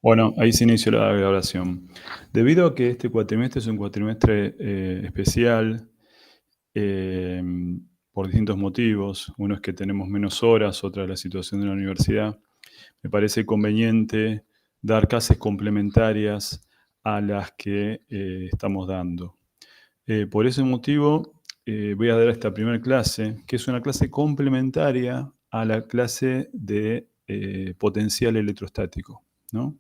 Bueno, ahí se inició la grabación. Debido a que este cuatrimestre es un cuatrimestre especial, eh, por distintos motivos, uno es que tenemos menos horas, otra es la situación de la universidad, me parece conveniente dar clases complementarias a las que estamos dando. Por ese motivo, voy a dar esta primera clase, que es una clase complementaria a la clase de potencial electrostático, ¿no?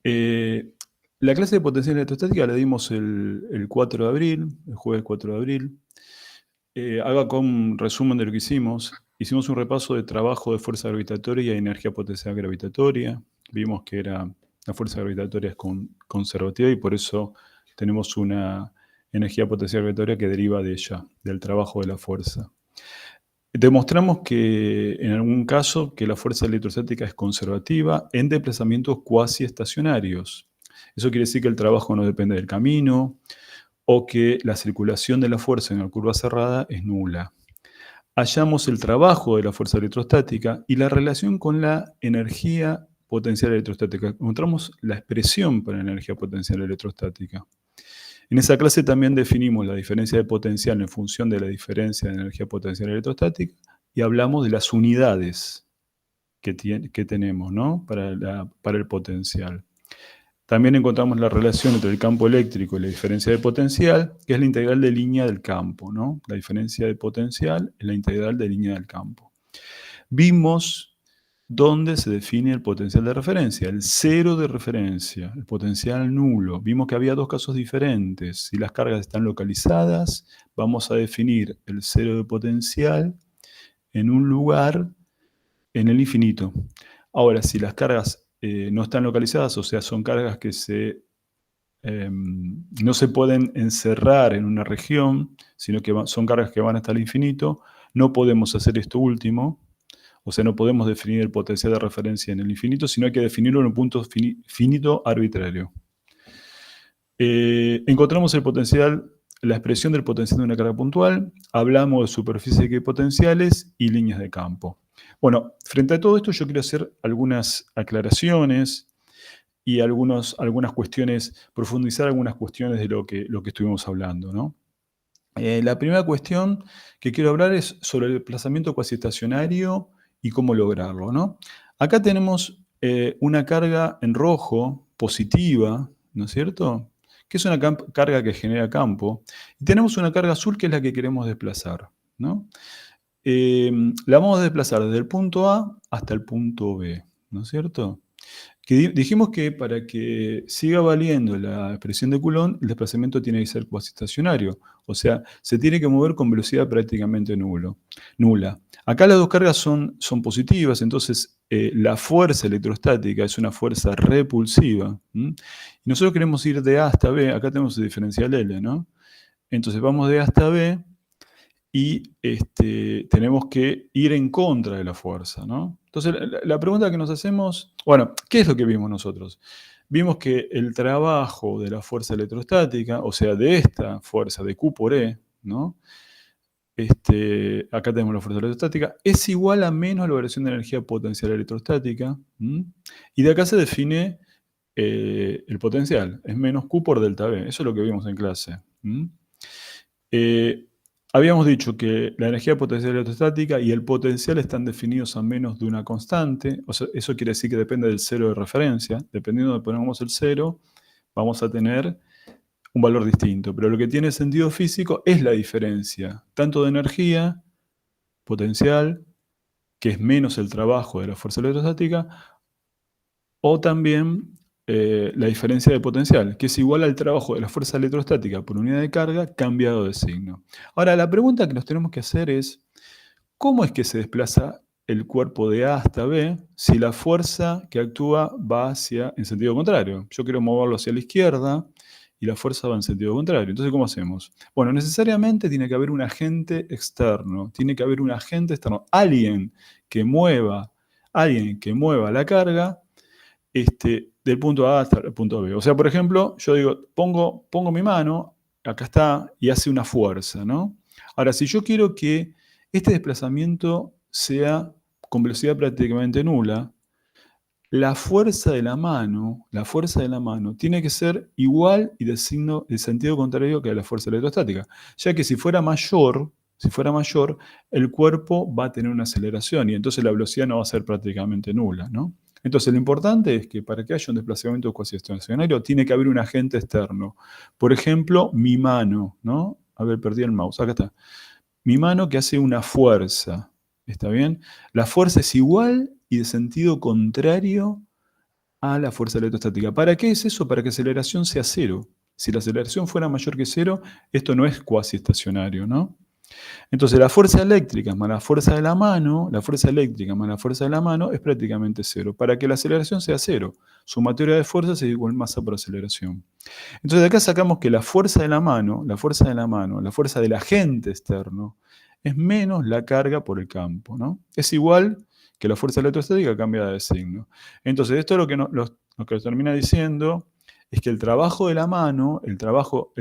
Eh, la clase de potencial electrostática la dimos el 4 de abril, el jueves 4 de abril. Haga con un resumen de lo que hicimos. Hicimos un repaso de trabajo de fuerza gravitatoria y energía potencial gravitatoria. Vimos que la fuerza gravitatoria es conservativa y por eso tenemos una energía potencial gravitatoria que deriva de ella, del trabajo de la fuerza. Demostramos que en algún caso que la fuerza electrostática es conservativa en desplazamientos cuasi estacionarios. Eso quiere decir que el trabajo no depende del camino o que la circulación de la fuerza en una curva cerrada es nula. Hallamos el trabajo de la fuerza electrostática y la relación con la energía potencial electrostática. Encontramos la expresión para la energía potencial electrostática. En esa clase también definimos la diferencia de potencial en función de la diferencia de energía potencial electrostática y hablamos de las unidades que tenemos, ¿no? para el potencial. También encontramos la relación entre el campo eléctrico y la diferencia de potencial, que es la integral de línea del campo, ¿no? La diferencia de potencial es la integral de línea del campo. Vimos dónde se define el potencial de referencia, el cero de referencia, el potencial nulo. Vimos que había dos casos diferentes. Si las cargas están localizadas, vamos a definir el cero de potencial en un lugar en el infinito. Ahora, si las cargas no están localizadas, o sea, son cargas que no se pueden encerrar en una región, sino que son cargas que van hasta el infinito, no podemos hacer esto último, o sea, no podemos definir el potencial de referencia en el infinito, sino hay que definirlo en un punto finito arbitrario. Encontramos el potencial, la expresión del potencial de una carga puntual, hablamos de superficies equipotenciales y líneas de campo. Bueno, frente a todo esto yo quiero hacer algunas aclaraciones y algunas cuestiones, profundizar algunas cuestiones de lo que estuvimos hablando, ¿no? La primera cuestión que quiero hablar es sobre el desplazamiento cuasi estacionario y cómo lograrlo, ¿no? Acá tenemos una carga en rojo positiva, ¿no es cierto? Que es una carga que genera campo. Y tenemos una carga azul que es la que queremos desplazar, ¿no? La vamos a desplazar desde el punto A hasta el punto B, ¿no es cierto? Dijimos que para que siga valiendo la expresión de Coulomb, el desplazamiento tiene que ser cuasi estacionario, o sea, se tiene que mover con velocidad prácticamente nula. Acá las dos cargas son positivas, entonces la fuerza electrostática es una fuerza repulsiva. Y nosotros queremos ir de A hasta B, acá tenemos el diferencial L, ¿no? Entonces vamos de A hasta B y tenemos que ir en contra de la fuerza, ¿no? Entonces, la pregunta que nos hacemos, bueno, ¿qué es lo que vimos nosotros? Vimos que el trabajo de la fuerza electrostática, o sea, de esta fuerza de Q por E, ¿no? Acá tenemos la fuerza electrostática, es igual a menos la variación de energía potencial electrostática, y de acá se define el potencial, es menos Q por delta B, eso es lo que vimos en clase. Eh, Habíamos dicho que la energía potencial electrostática y el potencial están definidos a menos de una constante, o sea, eso quiere decir que depende del cero de referencia, dependiendo de donde ponemos el cero, vamos a tener un valor distinto, pero lo que tiene sentido físico es la diferencia, tanto de energía, potencial, que es menos el trabajo de la fuerza electrostática, o también la diferencia de potencial, que es igual al trabajo de la fuerza electrostática por unidad de carga cambiado de signo. Ahora, la pregunta que nos tenemos que hacer es, ¿cómo es que se desplaza el cuerpo de A hasta B si la fuerza que actúa va en sentido contrario? Yo quiero moverlo hacia la izquierda y la fuerza va en sentido contrario. Entonces, ¿cómo hacemos? Bueno, necesariamente tiene que haber un agente externo, tiene que haber un agente externo, alguien que mueva la carga del punto A hasta el punto B. O sea, por ejemplo, yo digo, pongo mi mano, acá está, y hace una fuerza, ¿no? Ahora, si yo quiero que este desplazamiento sea con velocidad prácticamente nula, la fuerza de la mano tiene que ser igual y de sentido contrario que la fuerza electrostática, ya que si fuera mayor, el cuerpo va a tener una aceleración y entonces la velocidad no va a ser prácticamente nula, ¿no? Entonces lo importante es que para que haya un desplazamiento cuasi estacionario tiene que haber un agente externo. Por ejemplo, mi mano, ¿no? A ver, perdí el mouse, acá está. Mi mano que hace una fuerza, ¿está bien? La fuerza es igual y de sentido contrario a la fuerza electrostática. ¿Para qué es eso? Para que la aceleración sea cero. Si la aceleración fuera mayor que cero, esto no es cuasi estacionario, ¿no? Entonces la fuerza eléctrica más la fuerza de la mano, la fuerza eléctrica más la fuerza de la mano es prácticamente cero. Para que la aceleración sea cero, sumatoria de fuerzas es igual masa por aceleración. Entonces de acá sacamos que la fuerza de la mano, la fuerza del agente externo, es menos la carga por el campo, ¿no? Es igual que la fuerza electrostática cambiada de signo. Entonces esto lo que nos termina diciendo es que el trabajo de la mano, el trabajo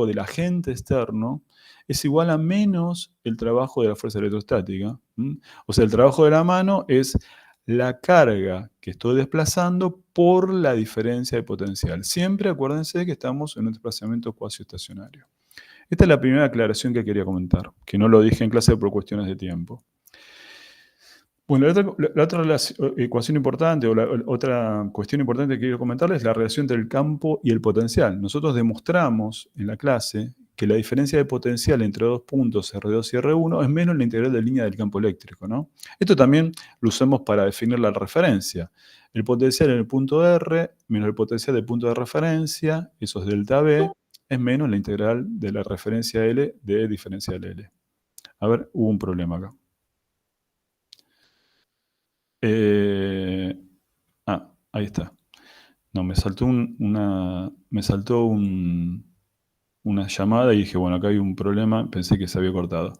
del agente externo, es igual a menos el trabajo de la fuerza electrostática. ¿Mm? O sea, el trabajo de la mano es la carga que estoy desplazando por la diferencia de potencial. Siempre acuérdense que estamos en un desplazamiento cuasi estacionario. Esta es la primera aclaración que quería comentar, que no lo dije en clase por cuestiones de tiempo. Bueno, la otra ecuación importante o la otra cuestión importante que quiero comentarles es la relación entre el campo y el potencial. Nosotros demostramos en la clase que la diferencia de potencial entre dos puntos R2 y R1 es menos la integral de línea del campo eléctrico, ¿no? Esto también lo usamos para definir la referencia. El potencial en el punto R menos el potencial del punto de referencia, eso es delta B, es menos la integral de la referencia L de diferencial L. A ver, hubo un problema acá. Ahí está. No, me saltó una llamada y dije, bueno, acá hay un problema, pensé que se había cortado.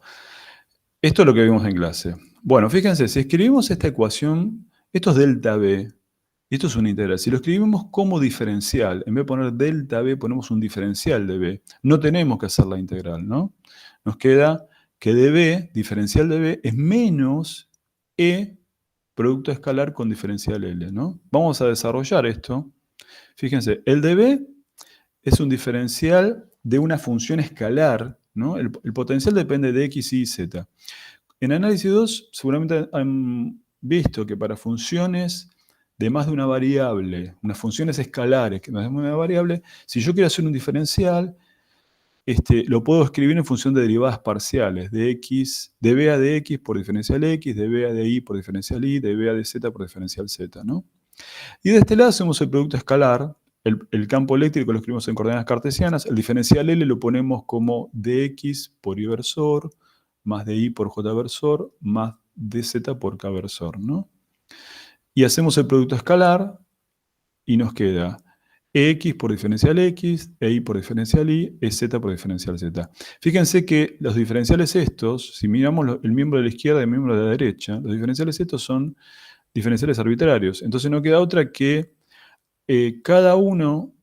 Esto es lo que vimos en clase. Bueno, fíjense, si escribimos esta ecuación, esto es delta B, esto es una integral. Si lo escribimos como diferencial, en vez de poner delta B, ponemos un diferencial de B. No tenemos que hacer la integral, ¿no? Nos queda que dB, diferencial de B, es menos E producto escalar con diferencial L, ¿no? Vamos a desarrollar esto. Fíjense, el dB es un diferencial de una función escalar, ¿no? El potencial depende de x, y, z. En análisis 2 seguramente han visto que para funciones de más de una variable, unas funciones escalares que más de una variable, si yo quiero hacer un diferencial, lo puedo escribir en función de derivadas parciales, de x, de b a de x por diferencial x, de b a de y por diferencial y, de b a de z por diferencial z, ¿no? Y de este lado hacemos el producto escalar, el campo eléctrico lo escribimos en coordenadas cartesianas, el diferencial L lo ponemos como dx por y versor, más de y por j versor, más dz por k versor, ¿no? Y hacemos el producto escalar y nos queda x por diferencial x, y por diferencial y, z por diferencial z. Fíjense que los diferenciales estos, si miramos el miembro de la izquierda y el miembro de la derecha, los diferenciales estos son diferenciales arbitrarios. Entonces no queda otra que cada uno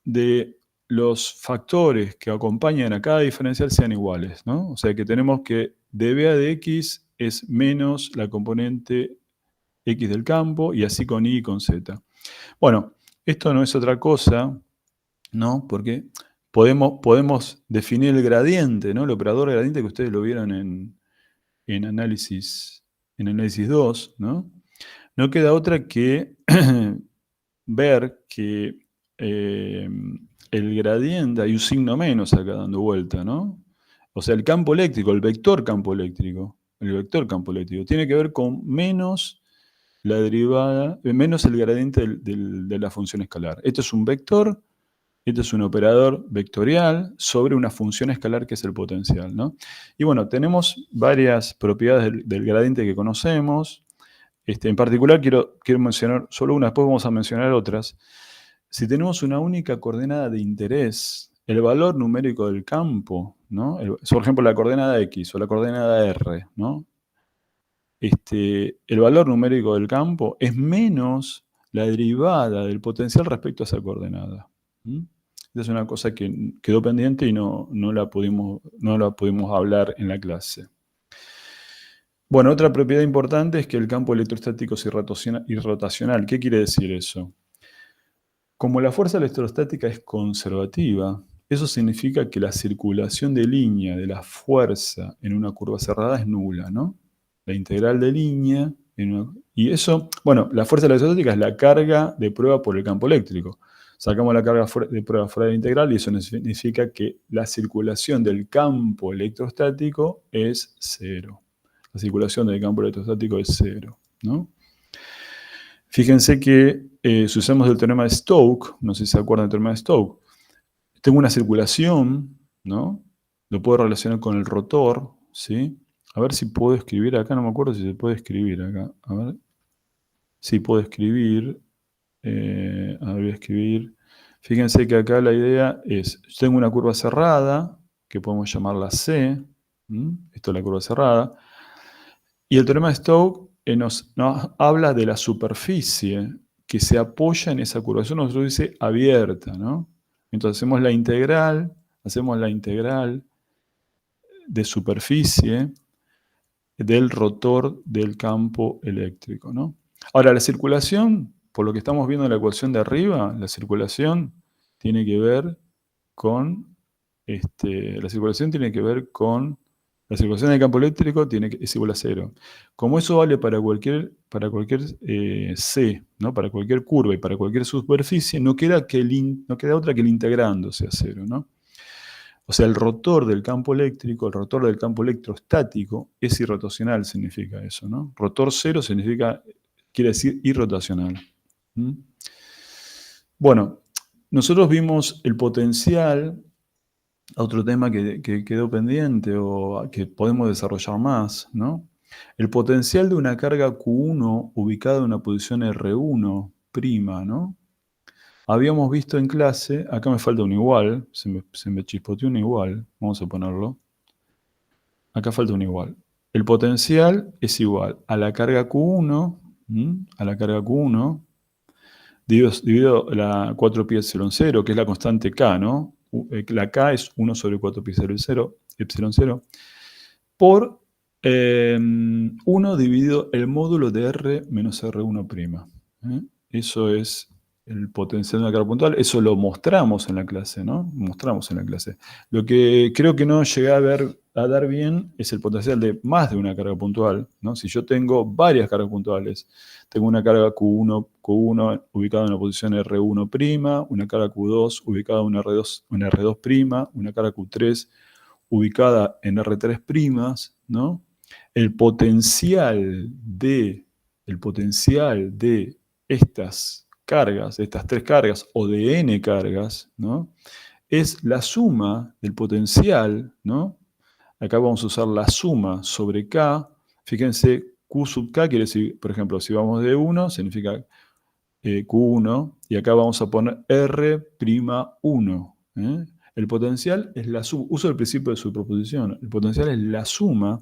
de los factores que acompañan a cada diferencial sean iguales, ¿no? O sea que tenemos que dB a de x es menos la componente x del campo y así con y con z. Bueno, esto no es otra cosa, ¿no? Porque podemos definir el gradiente, ¿no? El operador gradiente que ustedes lo vieron en análisis 2, ¿no? No queda otra que ver que el gradiente, hay un signo menos acá dando vuelta, ¿no? O sea, el campo eléctrico, el vector campo eléctrico, tiene que ver con menos la derivada, menos el gradiente de la función escalar. Esto es un vector, esto es un operador vectorial sobre una función escalar que es el potencial, ¿no? Y bueno, tenemos varias propiedades del gradiente que conocemos. En particular quiero mencionar solo una, después vamos a mencionar otras. Si tenemos una única coordenada de interés, el valor numérico del campo, ¿no? Por ejemplo, la coordenada X o la coordenada R, ¿no? El valor numérico del campo es menos la derivada del potencial respecto a esa coordenada. Esa es una cosa que quedó pendiente y no la pudimos hablar en la clase. Bueno, otra propiedad importante es que el campo electrostático es irrotacional. ¿Qué quiere decir eso? Como la fuerza electrostática es conservativa, eso significa que la circulación de línea de la fuerza en una curva cerrada es nula, ¿no? La integral de línea, y eso, bueno, la fuerza electrostática es la carga de prueba por el campo eléctrico. Sacamos la carga de prueba fuera de la integral y eso significa que la circulación del campo electrostático es cero. La circulación del campo electrostático es cero, ¿no? Fíjense que si usamos el teorema de Stokes, no sé si se acuerdan del teorema de Stokes, tengo una circulación, ¿no? Lo puedo relacionar con el rotor, ¿sí? A ver si puedo escribir acá, no me acuerdo si se puede escribir acá. A ver. Sí, puedo escribir. A ver, voy a escribir. Fíjense que acá la idea es, tengo una curva cerrada, que podemos llamarla C. Esto es la curva cerrada. Y el teorema de Stokes nos habla de la superficie que se apoya en esa curva. Eso nos lo dice abierta, ¿no? Entonces hacemos la integral de superficie del rotor del campo eléctrico, ¿no? Ahora, la circulación, por lo que estamos viendo en la ecuación de arriba, la circulación tiene que ver con, la circulación del campo eléctrico es igual a cero. Como eso vale para cualquier C, ¿no? Para cualquier curva y para cualquier superficie, no queda otra que el integrando sea cero, ¿no? O sea, el rotor del campo eléctrico, el rotor del campo electrostático, es irrotacional, significa eso, ¿no? Rotor cero quiere decir irrotacional. ¿Mm? Bueno, nosotros vimos el potencial, otro tema que quedó pendiente o que podemos desarrollar más, ¿no? El potencial de una carga Q1 ubicada en una posición R1', ¿no? Habíamos visto en clase, acá me falta un igual, se me chispoteó un igual, vamos a ponerlo. Acá falta un igual. El potencial es igual a la carga Q1, dividido la 4πε0, que es la constante K, ¿no? La K es 1 sobre 4πε0, por 1 dividido el módulo de R menos R1'. Eso es el potencial de una carga puntual. Eso lo mostramos en la clase, ¿no? Mostramos en la clase. Lo que creo que no llegué a dar bien es el potencial de más de una carga puntual, ¿no? Si yo tengo varias cargas puntuales, tengo una carga Q1 ubicada en la posición R1', una carga Q2 ubicada en R2', una carga Q3 ubicada en R3', ¿no? El potencial de estas cargas, de estas tres cargas, o de n cargas, ¿no? Es la suma del potencial, ¿no? Acá vamos a usar la suma sobre K. Fíjense, Q sub K quiere decir, por ejemplo, si vamos de 1, significa Q1, y acá vamos a poner R'1. El potencial es la suma, uso el principio de superposición, el potencial es la suma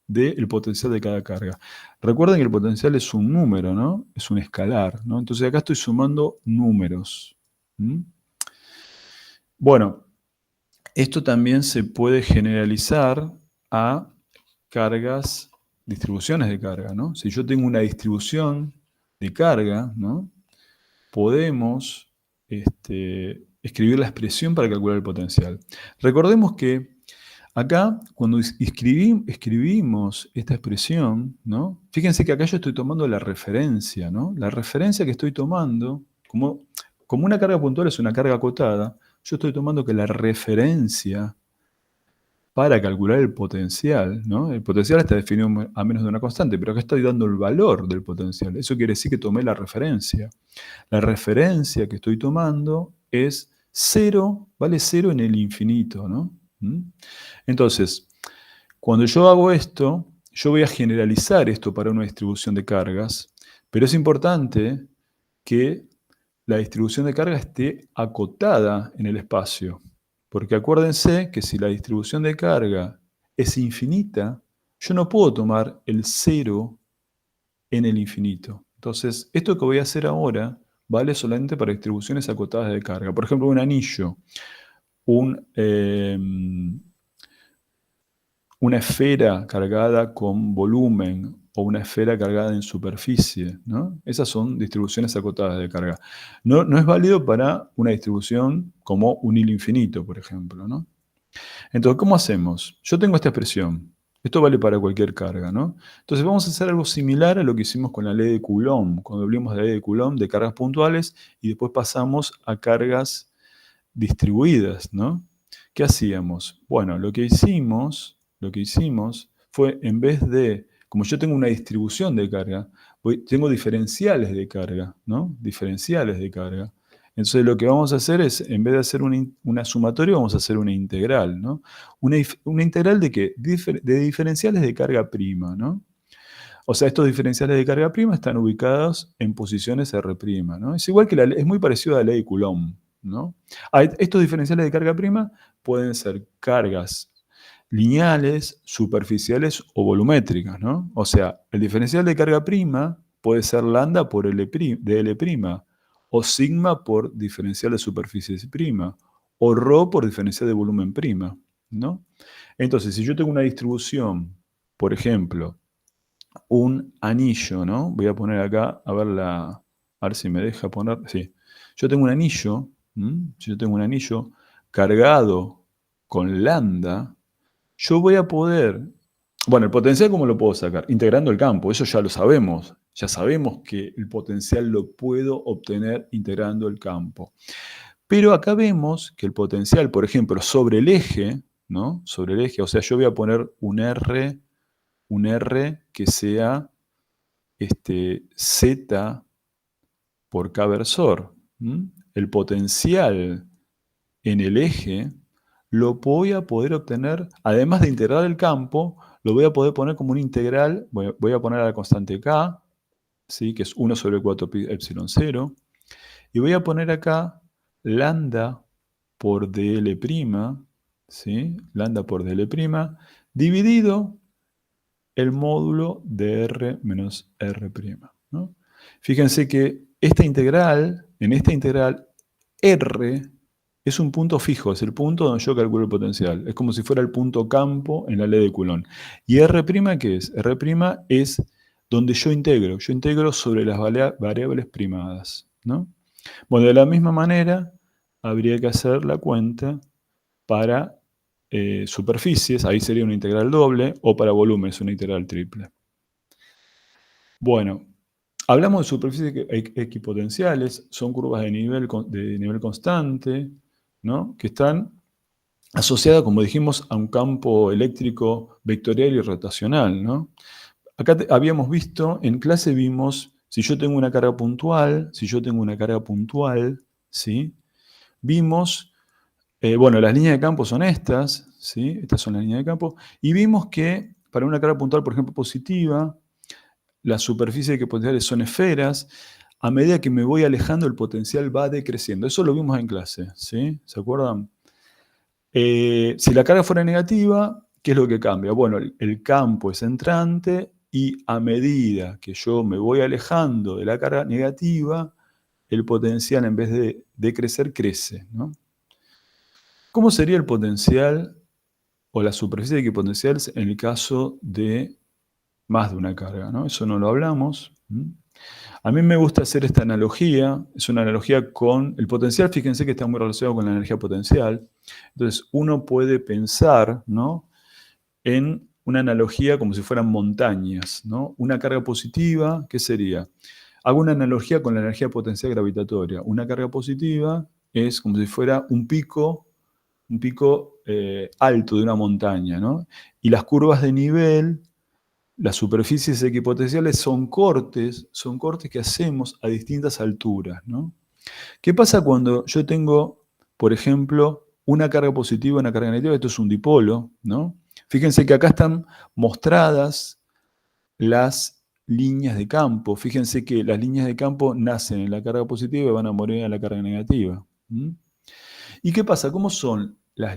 del potencial de cada carga. Recuerden que el potencial es un número, ¿no? Es un escalar, ¿no? Entonces acá estoy sumando números. Bueno, esto también se puede generalizar a cargas, distribuciones de carga, ¿no? Si yo tengo una distribución de carga, ¿no? Podemos escribir la expresión para calcular el potencial. Recordemos que acá, cuando escribimos esta expresión, ¿no? Fíjense que acá yo estoy tomando la referencia, ¿no? La referencia que estoy tomando, como una carga puntual es una carga acotada, yo estoy tomando que la referencia para calcular el potencial, ¿no? El potencial está definido a menos de una constante, pero acá estoy dando el valor del potencial. Eso quiere decir que tomé la referencia. La referencia que estoy tomando es 0, vale 0 en el infinito, ¿no? Entonces, cuando yo hago esto, yo voy a generalizar esto para una distribución de cargas, pero es importante que la distribución de carga esté acotada en el espacio. Porque acuérdense que si la distribución de carga es infinita, yo no puedo tomar el 0 en el infinito. Entonces, esto que voy a hacer ahora vale solamente para distribuciones acotadas de carga. Por ejemplo, un anillo, un una esfera cargada con volumen o una esfera cargada en superficie, ¿no? Esas son distribuciones acotadas de carga. No es válido para una distribución como un hilo infinito, por ejemplo, ¿no? Entonces, ¿cómo hacemos? Yo tengo esta expresión. Esto vale para cualquier carga, ¿no? Entonces vamos a hacer algo similar a lo que hicimos con la ley de Coulomb, cuando hablamos de la ley de Coulomb de cargas puntuales y después pasamos a cargas distribuidas, ¿no? ¿Qué hacíamos? Bueno, lo que hicimos fue, en vez de, como yo tengo una distribución de carga, tengo diferenciales de carga, ¿no? Diferenciales de carga. Entonces lo que vamos a hacer es, en vez de hacer una sumatoria, vamos a hacer una integral, ¿no? Una integral de qué? De diferenciales de carga prima, ¿no? O sea, estos diferenciales de carga prima están ubicados en posiciones R', ¿no? Es igual que es muy parecido a la ley de Coulomb, ¿no? Estos diferenciales de carga prima pueden ser cargas lineales, superficiales o volumétricas, ¿no? O sea, el diferencial de carga prima puede ser lambda por de L', o sigma por diferencial de superficie prima, o ρ por diferencial de volumen prima, ¿no? Entonces, si yo tengo una distribución, por ejemplo, un anillo, ¿no? Voy a poner acá, a ver si me deja poner, sí. Yo tengo un anillo, si yo tengo un anillo cargado con lambda, yo voy a poder, bueno, el potencial, ¿cómo lo puedo sacar? Integrando el campo, eso ya lo sabemos. Ya sabemos que el potencial lo puedo obtener integrando el campo. Pero acá vemos que el potencial, por ejemplo, sobre el eje, ¿no? Sobre el eje, o sea, yo voy a poner un R que sea Z por K versor. El potencial en el eje lo voy a poder obtener, además de integrar el campo, lo voy a poder poner como una integral, voy a poner a la constante K, ¿sí? Que es 1 sobre 4 pi epsilon 0, y voy a poner acá lambda por dL', ¿sí? Lambda por dL', dividido el módulo de R menos R', ¿no? Fíjense que en esta integral, R es un punto fijo, es el punto donde yo calculo el potencial. Es como si fuera el punto campo en la ley de Coulomb. ¿Y R', qué es? R' es donde yo integro sobre las variables primadas, ¿no? Bueno, de la misma manera, habría que hacer la cuenta para superficies, ahí sería una integral doble, o para volúmenes, una integral triple. Bueno, hablamos de superficies equipotenciales, son curvas de nivel constante, ¿no? Que están asociadas, como dijimos, a un campo eléctrico vectorial y rotacional, ¿no? Acá habíamos visto, en clase vimos, si yo tengo una carga puntual, ¿sí? Vimos, bueno, las líneas de campo son estas, ¿sí? Estas son las líneas de campo, y vimos que para una carga puntual, por ejemplo, positiva, las superficies equipotenciales son esferas. A medida que me voy alejando, el potencial va decreciendo. Eso lo vimos en clase, ¿sí? ¿Se acuerdan? Si la carga fuera negativa, ¿qué es lo que cambia? Bueno, el campo es entrante y a medida que yo me voy alejando de la carga negativa, el potencial en vez de decrecer, crece, ¿no? ¿Cómo sería el potencial o la superficie equipotencial en el caso de más de una carga, ¿no? Eso no lo hablamos. A mí me gusta hacer esta analogía, es una analogía con el potencial, fíjense que está muy relacionado con la energía potencial. Entonces, uno puede pensar, ¿no?, en una analogía como si fueran montañas, ¿no? Una carga positiva, ¿qué sería? Hago una analogía con la energía potencial gravitatoria. Una carga positiva es como si fuera un pico alto de una montaña, ¿no? Y las curvas de nivel, las superficies equipotenciales son cortes que hacemos a distintas alturas, ¿no? ¿Qué pasa cuando yo tengo, por ejemplo, una carga positiva y una carga negativa? Esto es un dipolo, ¿no? Fíjense que acá están mostradas las líneas de campo. Fíjense que las líneas de campo nacen en la carga positiva y van a morir en la carga negativa. ¿Y qué pasa? ¿Cómo son las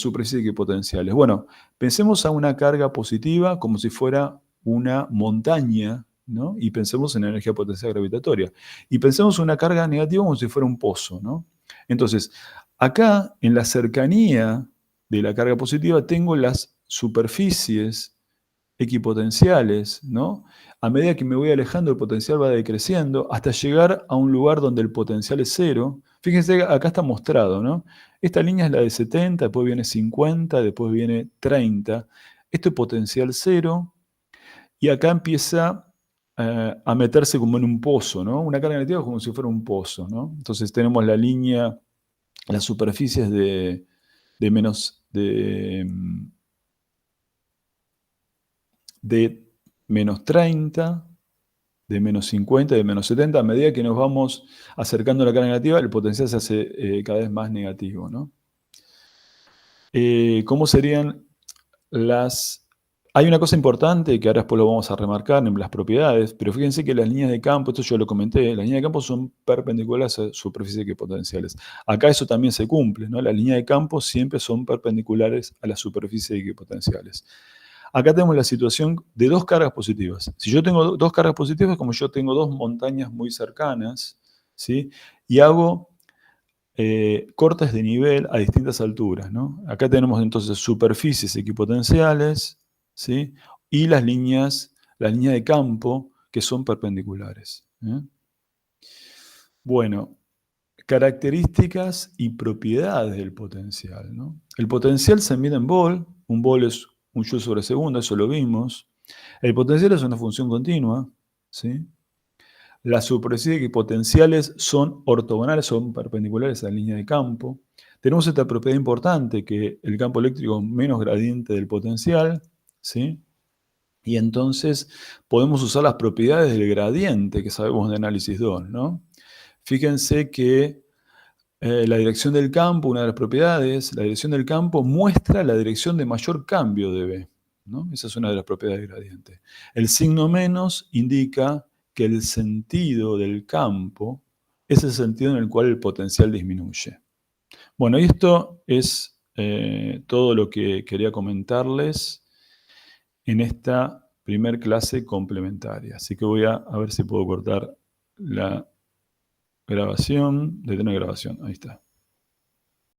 superficies equipotenciales? Bueno, pensemos a una carga positiva como si fuera una montaña, ¿no? Y pensemos en energía potencial gravitatoria. Y pensemos en una carga negativa como si fuera un pozo, ¿no? Entonces, acá, en la cercanía de la carga positiva, tengo las superficies equipotenciales, ¿no? A medida que me voy alejando, el potencial va decreciendo hasta llegar a un lugar donde el potencial es cero. Fíjense, acá está mostrado, ¿no? Esta línea es la de 70, después viene 50, después viene 30. Esto es potencial cero, y acá empieza a meterse como en un pozo, ¿no? Una carga negativa es como si fuera un pozo, ¿no? Entonces tenemos la línea, las superficies de menos, de menos 30, de menos 50, de menos 70. A medida que nos vamos acercando a la carga negativa, el potencial se hace cada vez más negativo, ¿no? ¿Cómo serían las... Hay una cosa importante que ahora después lo vamos a remarcar en las propiedades, pero fíjense que las líneas de campo, esto yo lo comenté, las líneas de campo son perpendiculares a superficies equipotenciales. Acá eso también se cumple, ¿no? Las líneas de campo siempre son perpendiculares a las superficies equipotenciales. Acá tenemos la situación de dos cargas positivas. Si yo tengo dos cargas positivas, como yo tengo dos montañas muy cercanas, ¿sí? Y hago cortes de nivel a distintas alturas, ¿no? Acá tenemos entonces superficies equipotenciales, ¿sí? Y las líneas de campo que son perpendiculares. Bueno, características y propiedades del potencial, ¿no? El potencial se mide en vol, un vol es un joule sobre segundo, eso lo vimos. El potencial es una función continua, ¿sí? Las superficies equipotenciales son ortogonales, son perpendiculares a la línea de campo. Tenemos esta propiedad importante, que el campo eléctrico es menos gradiente del potencial, ¿sí? Y entonces podemos usar las propiedades del gradiente que sabemos de análisis 2, ¿no? Fíjense que la dirección del campo, una de las propiedades, la dirección del campo muestra la dirección de mayor cambio de B, ¿no? Esa es una de las propiedades del gradiente. El signo menos indica que el sentido del campo es el sentido en el cual el potencial disminuye. Bueno, y esto es todo lo que quería comentarles en esta primer clase complementaria. Así que voy a ver si puedo cortar la grabación, detener la grabación, ahí está.